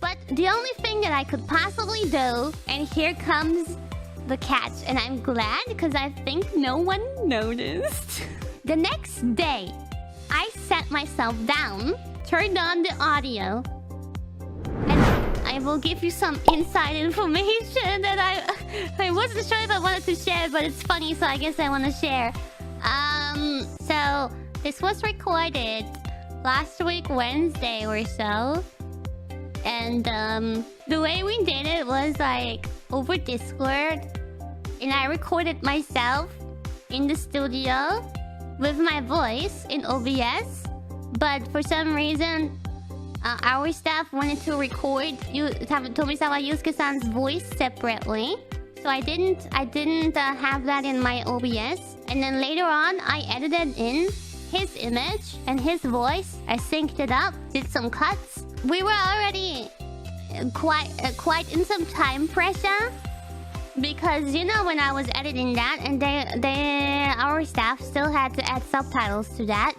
But the only thing that I could possibly do, and here comes the catch, and I'm glad because I think no one noticed. The next day, I sat myself down, turned on the audio, and I will give you some inside information that I wasn't sure if I wanted to share, but it's funny, so I guess I want to share. So this was recorded last week Wednesday or so, and the way we did it was like over Discord, and I recorded myself in the studio with my voice in OBS, but for some reason our staff wanted to record Tomisawa Yusuke-san's voice separately, so I didn't have that in my OBS. And then later on, I edited in his image and his voice. I synced it up, did some cuts. We were already quite in some time pressure, because you know, when I was editing that, and our staff still had to add subtitles to that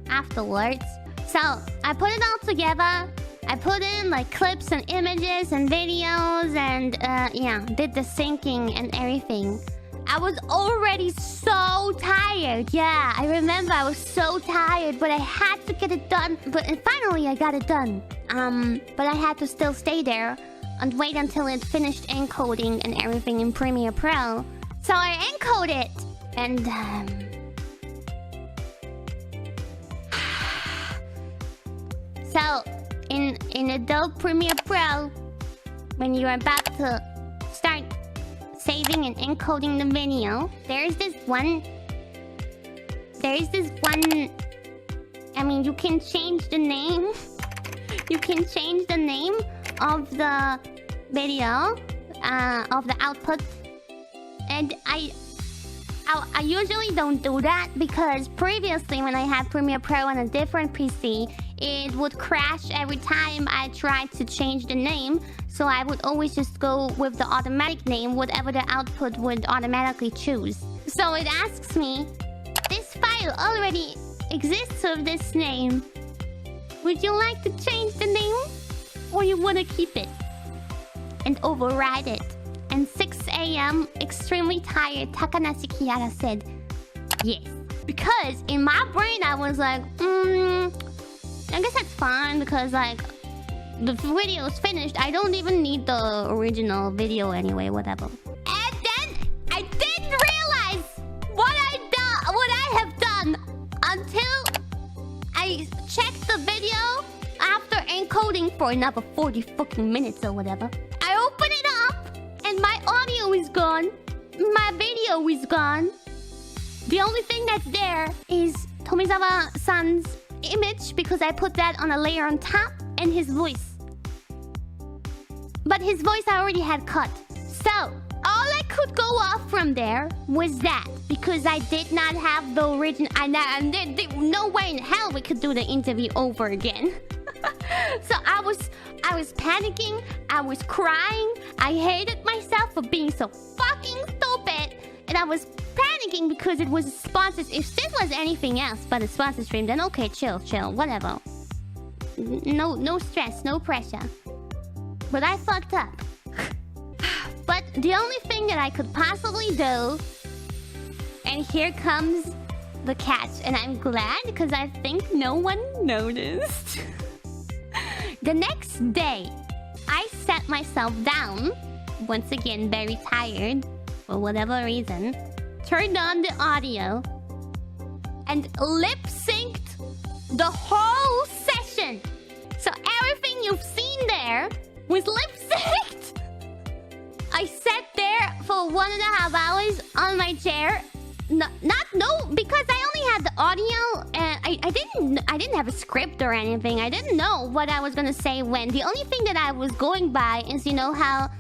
afterwards. So I put it all together. I put in like clips and images and videos, and yeah, did the syncing and everything. I was already so tired. Yeah, I remember I was so tired, but I had to get it done. And finally I got it done. But I had to still stay there and wait until it finished encoding and everything in Premiere Pro. So I encoded, and so in Adobe Premiere Pro, when you're about to start saving and encoding the video, there's this one. I mean, you can change the name. You can change the name of the video, of the output, and I usually don't do that, because previously when I had Premiere Pro on a different PC, it would crash every time I tried to change the name. So I would always just go with the automatic name, whatever the output would automatically choose. So it asks me, this file already exists with this name. Would you like to change the name? Or you want to keep it and override it? And 6 AM, extremely tired, Takanashi Kiara said, yes. Because in my brain I was like, I guess that's fine, because like the video is finished. I don't even need the original video anyway, whatever. And then I didn't realize what I have done until I checked the video after encoding for another 40 fucking minutes or whatever. I open it up and my audio is gone. My video is gone. The only thing that's there is Tomisawa-san's image, because I put that on a layer on top, and his voice. But his voice I already had cut. So all I could go off from there was that, because I did not have the original. No way in hell we could do the interview over again. So I was panicking. I was crying. I hated myself for being so fucking stupid, and I was panicking because it was a sponsored. If this was anything else but a sponsor stream, then okay, chill, whatever. No stress, no pressure. But I fucked up. But the only thing that I could possibly do, and here comes the catch, and I'm glad because I think no one noticed. The next day, I sat myself down, once again very tired, for whatever reason, turned on the audio, and lip-synced the whole session. So everything you've seen there was lip-synced. I sat there for 1.5 hours on my chair. Because I only had the audio, and I didn't have a script or anything. I didn't know what I was gonna say when. The only thing that I was going by is, you know how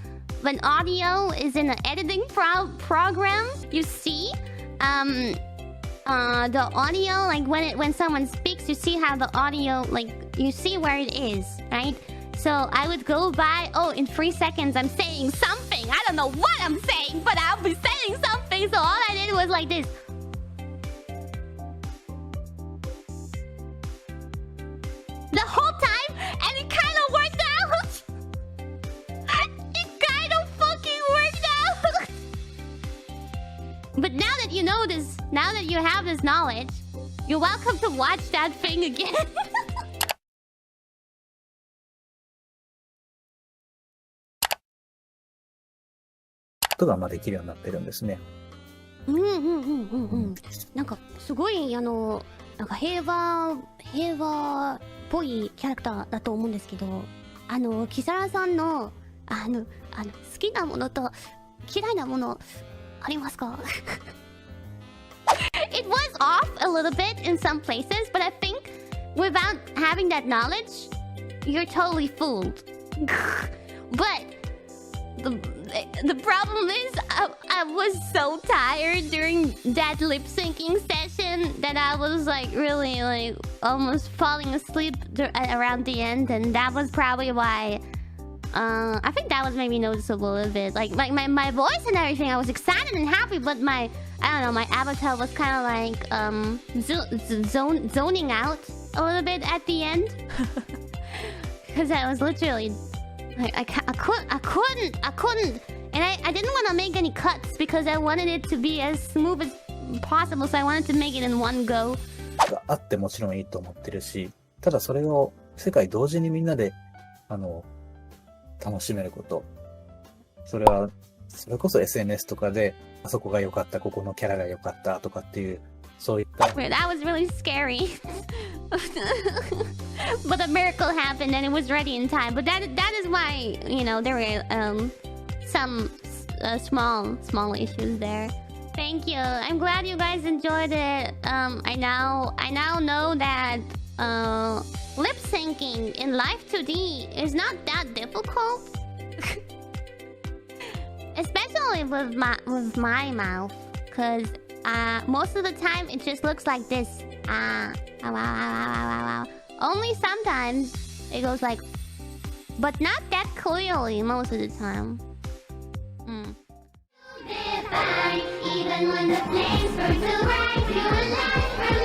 when audio is in an editing program, you see the audio, like when someone speaks, you see how the audio, like you see where it is, right? So I would go by, oh, in 3 seconds I'm saying something. I don't know what I'm saying, but I'll be saying something. So all I did was like this. The whole time, and it kind of worked out. But now that you know this, now that you have this knowledge, you're welcome to watch that thing again. ことができるようになってるんですね。なんかすごいなんか平和っぽいキャラクターだと思うんですけど、キサラさんの好きなものと嫌いなものありますか？ It was off a little bit in some places, but I think without having that knowledge, you're totally fooled. But the problem is I was so tired during that lip syncing session that I was like really like almost falling asleep around the end, and that was probably why I think that was maybe noticeable a bit. Like my voice and everything, I was excited and happy, but my avatar was kind of like zoning out a little bit at the end because I was literally like I couldn't, and I didn't want to make any cuts because I wanted it to be as smooth as possible, so I wanted to make it in one go. があってもちろんいいと思ってるし、ただそれを世界同時にみんなで楽しめること、それこそ SNS とかであそこが良かった、ここのキャラが良かったとかっていうそういった。That was really scary. But a miracle happened and it was ready in time. But that is why, you know, there were some small issues there. Thank you. I'm glad you guys enjoyed it. I now know that lip syncing in Live 2D is not that difficult. Especially with my mouth, because most of the time it just looks like this. Only sometimes it goes like, but not that clearly most of the time. Even when the flames burn too bright, you're alive.